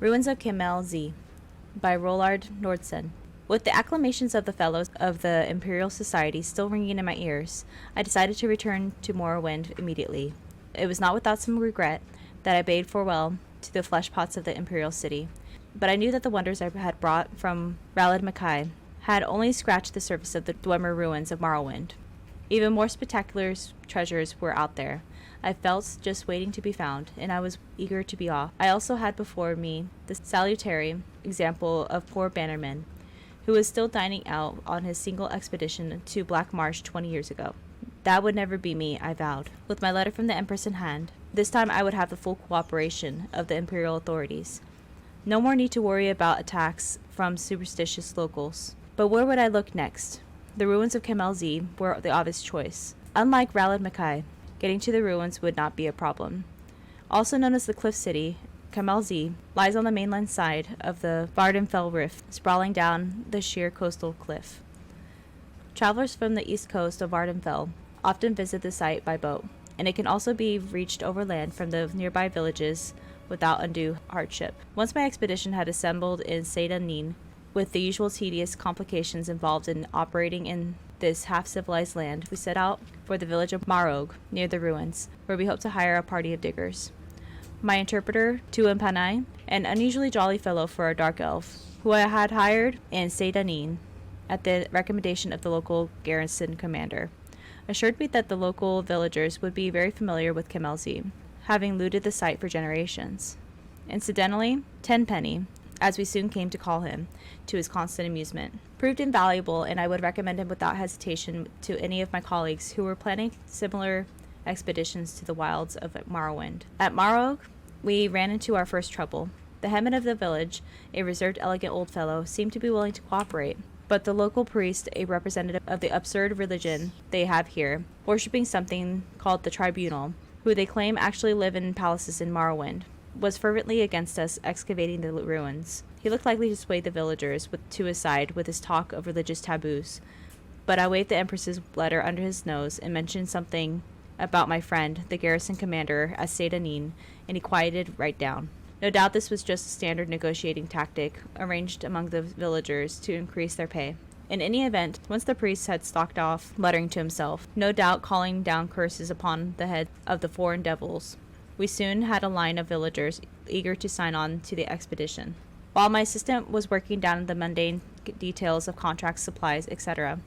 Ruins of Kemel-Ze by Roland Nordsen. With the acclamations of the Fellows of the Imperial Society still ringing in my ears, I decided to return to Morrowind immediately. It was not without some regret that I bade farewell to the flesh pots of the Imperial City, but I knew that the wonders I had brought from Ralad had only scratched the surface of the Dwemer ruins of Morrowind. Even more spectacular treasures were out there. I felt just waiting to be found, and I was eager to be off. I also had before me the salutary example of poor Bannerman, who was still dining out on his single expedition to Black Marsh 20 years ago. That would never be me, I vowed. With my letter from the Empress in hand, this time I would have the full cooperation of the Imperial authorities. No more need to worry about attacks from superstitious locals. But where would I look next? The ruins of Kemel-Ze were the obvious choice. Unlike Ralad, getting to the ruins would not be a problem. Also known as the Cliff City, Kemel-Ze lies on the mainland side of the Vardenfell Rift, sprawling down the sheer coastal cliff. Travelers from the east coast of Vardenfell often visit the site by boat, and it can also be reached overland from the nearby villages without undue hardship. Once my expedition had assembled in Seyda-Nin, with the usual tedious complications involved in operating in this half-civilized land, we set out for the village of Marog, near the ruins, where we hoped to hire a party of diggers. My interpreter, Tuampanai, an unusually jolly fellow for a dark elf, who I had hired in Seyda-Nin at the recommendation of the local garrison commander, assured me that the local villagers would be very familiar with Kemel-Ze, having looted the site for generations. Incidentally, Tenpenny, as we soon came to call him, to his constant amusement, proved invaluable, and I would recommend him without hesitation to any of my colleagues who were planning similar expeditions to the wilds of Morrowind. At Marog, we ran into our first trouble. The headman of the village, a reserved, elegant old fellow, seemed to be willing to cooperate, but the local priest, a representative of the absurd religion they have here, worshipping something called the Tribunal, who they claim actually live in palaces in Morrowind, was fervently against us excavating the ruins. He looked likely to sway the villagers to his side with his talk of religious taboos, but I waved the Empress's letter under his nose and mentioned something about my friend, the garrison commander, as Seyda-Nin, and he quieted right down. No doubt this was just a standard negotiating tactic arranged among the villagers to increase their pay. In any event, once the priest had stalked off, muttering to himself, no doubt calling down curses upon the heads of the foreign devils, we soon had a line of villagers eager to sign on to the expedition. While my assistant was working down the mundane details of contracts, supplies, etc.,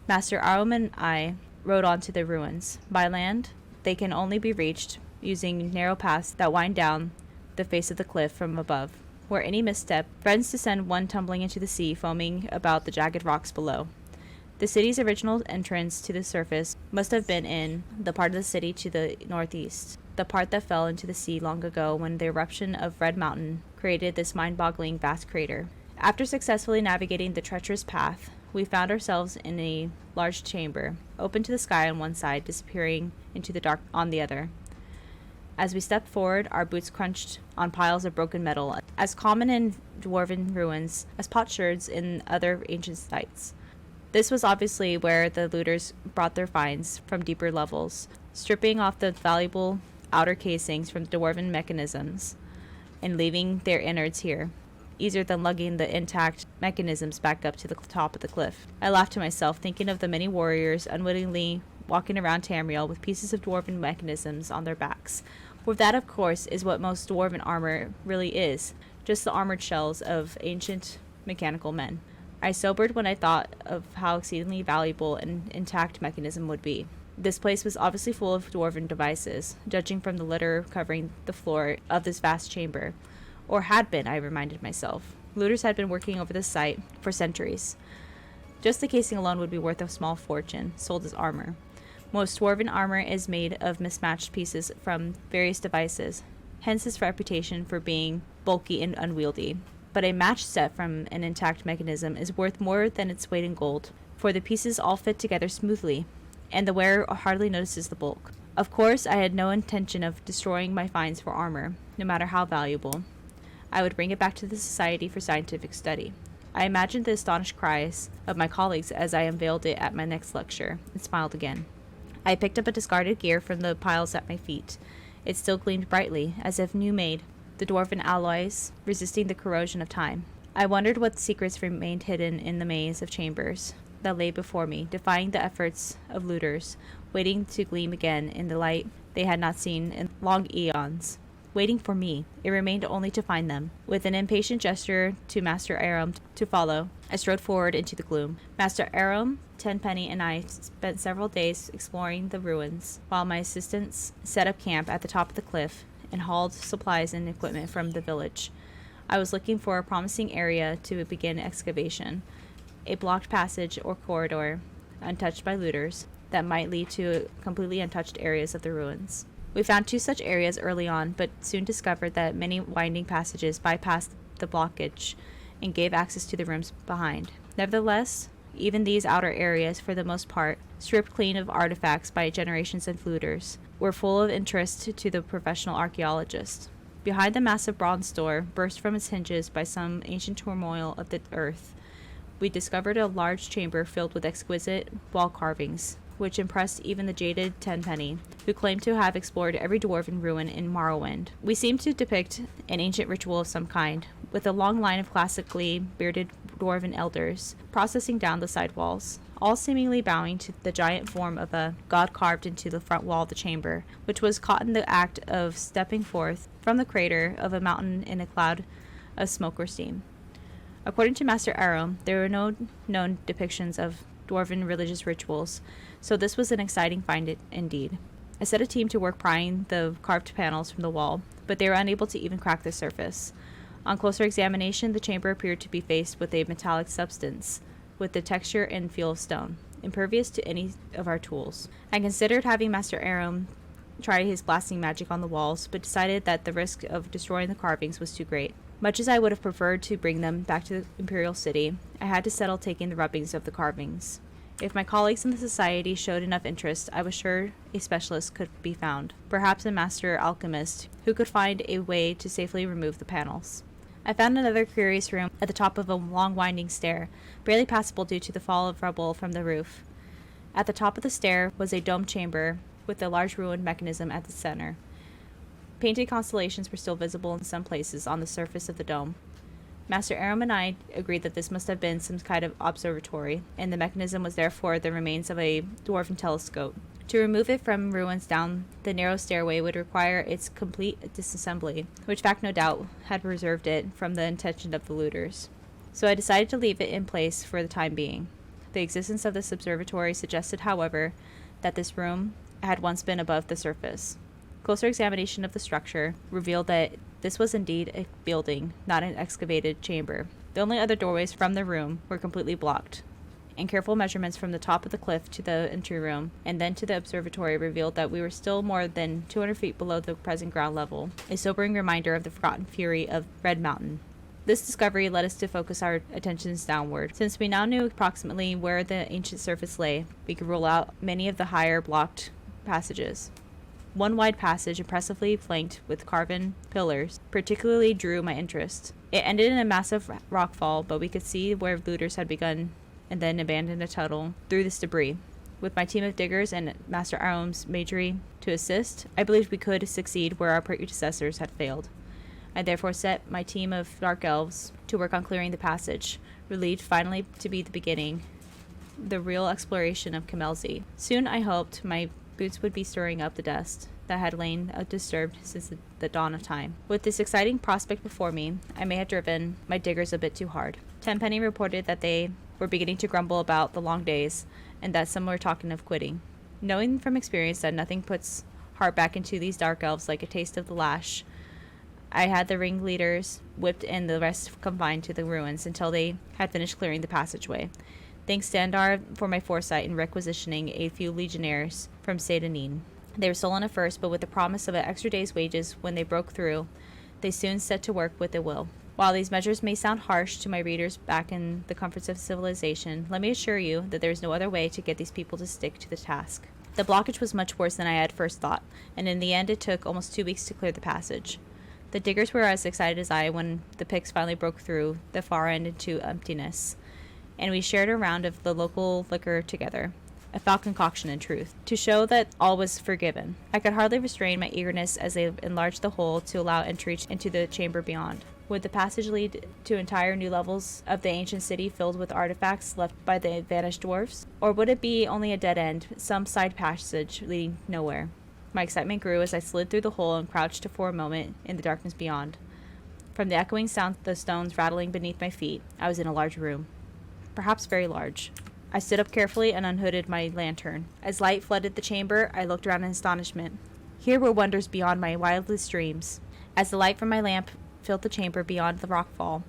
Master Arum and I rode on to the ruins. By land, they can only be reached using narrow paths that wind down the face of the cliff from above, where any misstep threatens to send one tumbling into the sea, foaming about the jagged rocks below. The city's original entrance to the surface must have been in the part of the city to the northeast, the part that fell into the sea long ago when the eruption of Red Mountain created this mind-boggling vast crater. After successfully navigating the treacherous path, we found ourselves in a large chamber, open to the sky on one side, disappearing into the dark on the other. As we stepped forward, our boots crunched on piles of broken metal, as common in dwarven ruins as potsherds in other ancient sites. This was obviously where the looters brought their finds from deeper levels, stripping off the valuable outer casings from dwarven mechanisms and leaving their innards here, easier than lugging the intact mechanisms back up to the top of the cliff. I laughed to myself, thinking of the many warriors unwittingly walking around Tamriel with pieces of dwarven mechanisms on their backs. For that, of course, is what most dwarven armor really is, just the armored shells of ancient mechanical men. I sobered when I thought of how exceedingly valuable an intact mechanism would be. This place was obviously full of dwarven devices, judging from the litter covering the floor of this vast chamber. Or had been, I reminded myself. Looters had been working over this site for centuries. Just the casing alone would be worth a small fortune, sold as armor. Most dwarven armor is made of mismatched pieces from various devices, hence its reputation for being bulky and unwieldy. But a matched set from an intact mechanism is worth more than its weight in gold, for the pieces all fit together smoothly, and the wearer hardly notices the bulk. Of course, I had no intention of destroying my finds for armor, no matter how valuable. I would bring it back to the Society for Scientific Study. I imagined the astonished cries of my colleagues as I unveiled it at my next lecture, and smiled again. I picked up a discarded gear from the piles at my feet. It still gleamed brightly, as if new made. the dwarven alloys resisting the corrosion of time. I wondered what secrets remained hidden in the maze of chambers that lay before me, defying the efforts of looters, waiting to gleam again in the light they had not seen in long eons. Waiting for me. It remained only to find them. With an impatient gesture to Master Aram to follow, I strode forward into the gloom. Master Aram, Tenpenny, and I spent several days exploring the ruins, while my assistants set up camp at the top of the cliff and hauled supplies and equipment from the village. I was looking for a promising area to begin excavation, a blocked passage or corridor, untouched by looters, that might lead to completely untouched areas of the ruins. We found 2 such areas early on, but soon discovered that many winding passages bypassed the blockage and gave access to the rooms behind. Nevertheless, even these outer areas, for the most part, stripped clean of artifacts by generations of looters, were full of interest to the professional archaeologist. Behind the massive bronze door, burst from its hinges by some ancient turmoil of the earth, we discovered a large chamber filled with exquisite wall carvings, which impressed even the jaded Tenpenny, who claimed to have explored every dwarven ruin in Morrowind. We seemed to depict an ancient ritual of some kind, with a long line of classically bearded dwarven elders processing down the side walls, all seemingly bowing to the giant form of a god carved into the front wall of the chamber, which was caught in the act of stepping forth from the crater of a mountain in a cloud of smoke or steam. According to Master Aram, there were no known depictions of dwarven religious rituals, so this was an exciting find indeed. I set a team to work prying the carved panels from the wall, but they were unable to even crack the surface. On closer examination, the chamber appeared to be faced with a metallic substance, with the texture and feel of stone, impervious to any of our tools. I considered having Master Aram try his blasting magic on the walls, but decided that the risk of destroying the carvings was too great. Much as I would have preferred to bring them back to the Imperial City, I had to settle taking the rubbings of the carvings. If my colleagues in the society showed enough interest, I was sure a specialist could be found, perhaps a master alchemist, who could find a way to safely remove the panels. I found another curious room at the top of a long winding stair, barely passable due to the fall of rubble from the roof. At the top of the stair was a domed chamber with a large ruined mechanism at the center. Painted constellations were still visible in some places on the surface of the dome. Master Aram and I agreed that this must have been some kind of observatory, and the mechanism was therefore the remains of a dwarven telescope. To remove it from ruins down the narrow stairway would require its complete disassembly, which fact no doubt had preserved it from the intention of the looters. So I decided to leave it in place for the time being. The existence of this observatory suggested, however, that this room had once been above the surface. Closer examination of the structure revealed that this was indeed a building, not an excavated chamber. The only other doorways from the room were completely blocked, and careful measurements from the top of the cliff to the entry room and then to the observatory revealed that we were still more than 200 feet below the present ground level, a sobering reminder of the forgotten fury of Red Mountain. This discovery led us to focus our attentions downward. Since we now knew approximately where the ancient surface lay, we could rule out many of the higher blocked passages. One wide passage, impressively flanked with carven pillars, particularly drew my interest. It ended in a massive rockfall, but we could see where looters had begun and then abandoned a tunnel through this debris. With my team of diggers and Master Aram's magery to assist, I believed we could succeed where our predecessors had failed. I therefore set my team of dark elves to work on clearing the passage, relieved finally to be the beginning, the real exploration of Kemel-Ze. Soon, I hoped, my boots would be stirring up the dust that had lain undisturbed since the dawn of time. With this exciting prospect before me, I may have driven my diggers a bit too hard. Tenpenny reported that they were beginning to grumble about the long days, and that some were talking of quitting. Knowing from experience that nothing puts heart back into these dark elves like a taste of the lash, I had the ringleaders whipped and the rest confined to the ruins until they had finished clearing the passageway. Thanks to Andar for my foresight in requisitioning a few legionnaires from Sedanin. They were stolen at first, but with the promise of an extra day's wages when they broke through, they soon set to work with a will. While these measures may sound harsh to my readers back in the comforts of civilization, let me assure you that there is no other way to get these people to stick to the task. The blockage was much worse than I had first thought, and in the end it took almost 2 weeks to clear the passage. The diggers were as excited as I when the picks finally broke through the far end into emptiness, and we shared a round of the local liquor together. a foul concoction in truth, to show that all was forgiven. I could hardly restrain my eagerness as they enlarged the hole to allow entry into the chamber beyond. Would the passage lead to entire new levels of the ancient city filled with artifacts left by the vanished dwarfs? Or would it be only a dead end, some side passage leading nowhere? My excitement grew as I slid through the hole and crouched for a moment in the darkness beyond. From the echoing sound of the stones rattling beneath my feet, I was in a large room. Perhaps very large. I stood up carefully and unhooded my lantern. As light flooded the chamber, I looked around in astonishment. Here were wonders beyond my wildest dreams. As the light from my lamp filled the chamber beyond the rockfall,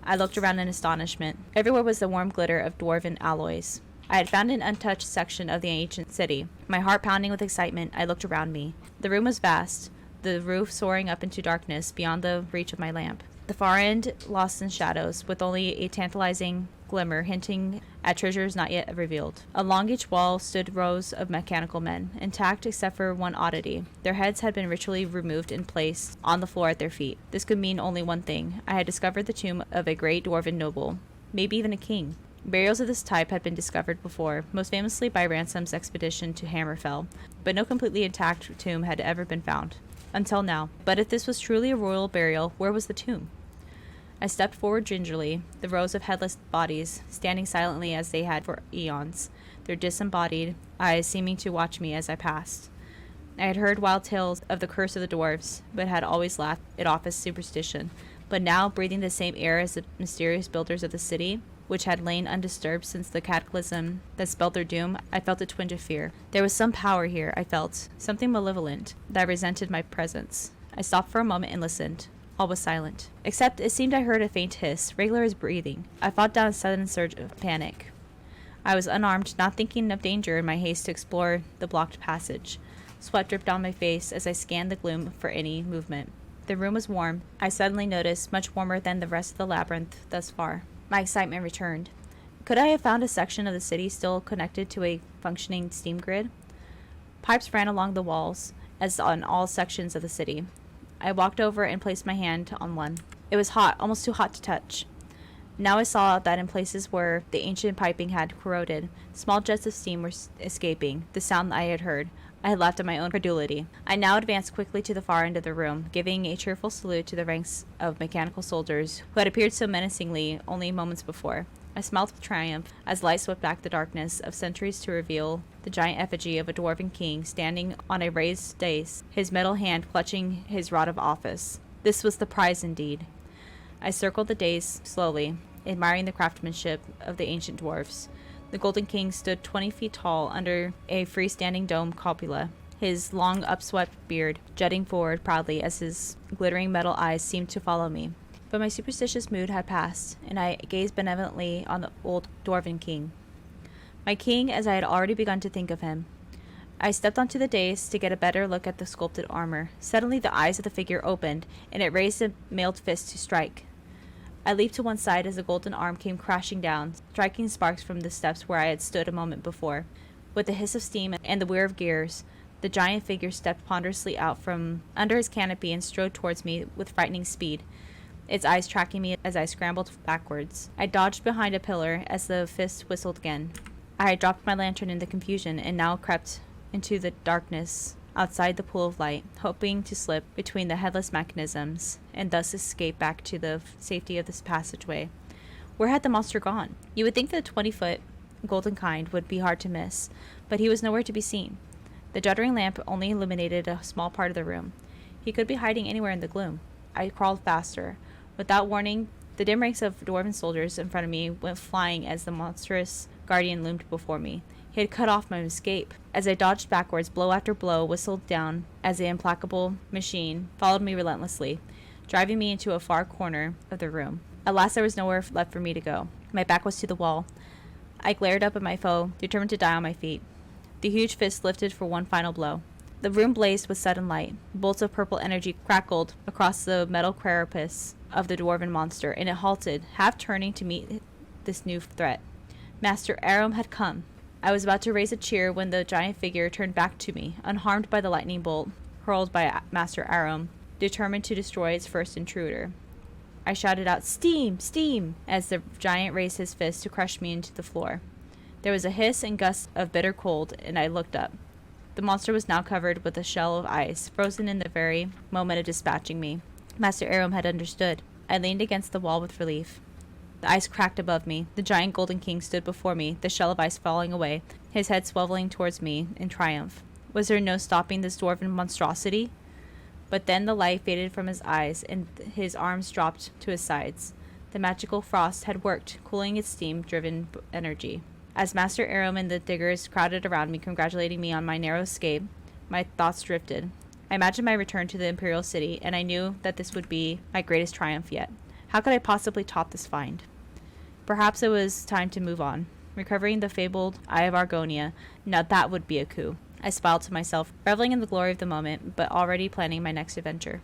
I looked around in astonishment. Everywhere was the warm glitter of dwarven alloys. I had found an untouched section of the ancient city. My heart pounding with excitement, I looked around me. The room was vast, the roof soaring up into darkness beyond the reach of my lamp. The far end lost in shadows, with only a tantalizing glimmer hinting at treasures not yet revealed. Along each wall stood rows of mechanical men, intact except for one oddity. Their heads had been ritually removed and placed on the floor at their feet. This could mean only one thing. I had discovered the tomb of a great dwarven noble, maybe even a king. Burials of this type had been discovered before, most famously by Ransom's expedition to Hammerfell, but no completely intact tomb had ever been found. Until now. But if this was truly a royal burial, where was the tomb? I stepped forward gingerly, the rows of headless bodies standing silently as they had for eons, their disembodied eyes seeming to watch me as I passed. I had heard wild tales of the curse of the dwarves, but had always laughed it off as superstition. But now, breathing the same air as the mysterious builders of the city, which had lain undisturbed since the cataclysm that spelled their doom, I felt a twinge of fear. There was some power here, I felt, something malevolent, that resented my presence. I stopped for a moment and listened. All was silent. Except it seemed I heard a faint hiss, regular as breathing. I fought down a sudden surge of panic. I was unarmed, not thinking of danger in my haste to explore the blocked passage. Sweat dripped down my face as I scanned the gloom for any movement. The room was warm. I suddenly noticed, much warmer than the rest of the labyrinth thus far. My excitement returned. Could I have found a section of the city still connected to a functioning steam grid? Pipes ran along the walls, as on all sections of the city. I walked over and placed my hand on one. It was hot, almost too hot to touch. Now I saw that in places where the ancient piping had corroded, small jets of steam were escaping, the sound I had heard. I had laughed at my own credulity. I now advanced quickly to the far end of the room, giving a cheerful salute to the ranks of mechanical soldiers who had appeared so menacingly only moments before. I smiled with triumph as light swept back the darkness of centuries to reveal the giant effigy of a dwarven king standing on a raised dais, his metal hand clutching his rod of office. This was the prize indeed. I circled the dais slowly, admiring the craftsmanship of the ancient dwarfs. The Golden King stood 20 feet tall under a freestanding dome cupola, his long upswept beard jutting forward proudly as his glittering metal eyes seemed to follow me. But my superstitious mood had passed, and I gazed benevolently on the old dwarven king. My king, as I had already begun to think of him. I stepped onto the dais to get a better look at the sculpted armor. Suddenly the eyes of the figure opened, and it raised a mailed fist to strike. I leaped to one side as the golden arm came crashing down, striking sparks from the steps where I had stood a moment before. With the hiss of steam and the whir of gears, the giant figure stepped ponderously out from under his canopy and strode towards me with frightening speed, its eyes tracking me as I scrambled backwards. I dodged behind a pillar as the fist whistled again. I had dropped my lantern in the confusion and now crept into the darkness outside the pool of light, hoping to slip between the headless mechanisms and thus escape back to the safety of this passageway. Where had the monster gone? You would think the 20-foot golden kind would be hard to miss, but he was nowhere to be seen. The juddering lamp only illuminated a small part of the room. He could be hiding anywhere in the gloom. I crawled faster. Without warning, the dim ranks of dwarven soldiers in front of me went flying as the monstrous guardian loomed before me. He had cut off my escape. As I dodged backwards, blow after blow whistled down as the implacable machine followed me relentlessly, driving me into a far corner of the room. At last there was nowhere left for me to go. My back was to the wall. I glared up at my foe, determined to die on my feet. The huge fist lifted for one final blow. The room blazed with sudden light. Bolts of purple energy crackled across the metal carapace of the dwarven monster, and it halted, half turning to meet this new threat. Master Aram had come. I was about to raise a cheer when the giant figure turned back to me, unharmed by the lightning bolt hurled by Master Aram, determined to destroy its first intruder. I shouted out, "Steam! Steam!" as the giant raised his fist to crush me into the floor. There was a hiss and gust of bitter cold, and I looked up. The monster was now covered with a shell of ice, frozen in the very moment of dispatching me. Master Aram had understood. I leaned against the wall with relief. The ice cracked above me. The giant golden king stood before me, the shell of ice falling away, his head swiveling towards me in triumph. Was there no stopping this dwarven monstrosity? But then the light faded from his eyes, and his arms dropped to his sides. The magical frost had worked, cooling its steam-driven energy. As Master Aram and the diggers crowded around me, congratulating me on my narrow escape, my thoughts drifted. I imagined my return to the Imperial City, and I knew that this would be my greatest triumph yet. How could I possibly top this find? Perhaps it was time to move on. Recovering the fabled Eye of Argonia, now that would be a coup. I smiled to myself, reveling in the glory of the moment, but already planning my next adventure.